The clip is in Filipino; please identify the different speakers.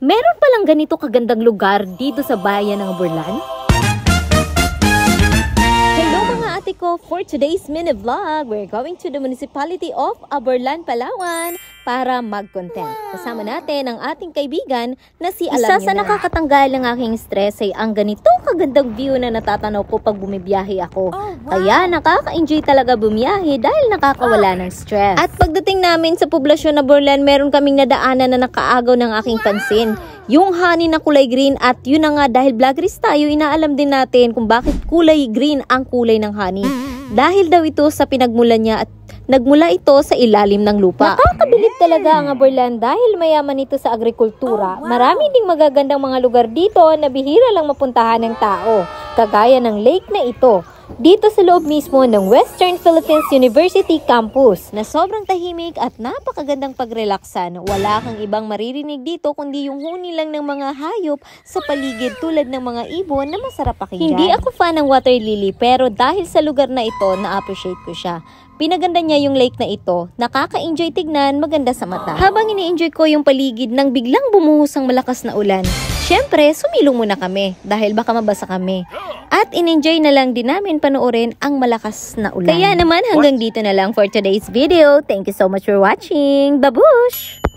Speaker 1: Meron palang ganito kagandang lugar dito sa bayan ng Aborlan? Hello mga ate ko! For today's mini vlog, we're going to the municipality of Aborlan, Palawan para mag-content. Kasama natin ang ating kaibigan na si Alam. Isa sa nakakatanggal ng aking stress ay ang ganito kagandang view na natatanaw ko pag bumibiyahe ako. Kaya nakaka-enjoy talaga bumiyahe dahil nakakawala ng stress. At pagdating namin sa poblasyon na Aborlan, meron kaming nadaanan na nakaagaw ng aking pansin. Yung honey na kulay green, at yun na nga dahil vloggeries tayo, inaalam din natin kung bakit kulay green ang kulay ng honey. Dahil daw ito sa pinagmulan niya at nagmula ito sa ilalim ng lupa. Nakakabilib talaga ang Aborlan dahil mayaman ito sa agrikultura. Marami ding magagandang mga lugar dito na bihira lang mapuntahan ng tao, kagaya ng lake na ito. Dito sa loob mismo ng Western Philippines University Campus na sobrang tahimik at napakagandang pagrelaksan. Wala kang ibang maririnig dito kundi yung huni lang ng mga hayop sa paligid tulad ng mga ibon na masarap pakinggan. Hindi ako fan ng water lily pero dahil sa lugar na ito, na-appreciate ko siya. Pinaganda niya yung lake na ito, nakaka-enjoy tignan, maganda sa mata. Habang ini-enjoy ko yung paligid nang biglang bumuhos ang malakas na ulan, syempre sumilong muna kami dahil baka mabasa kami. At in-enjoy na lang din namin panoorin ang malakas na ulan. Kaya naman hanggang dito na lang for today's video. Thank you so much for watching. Babush!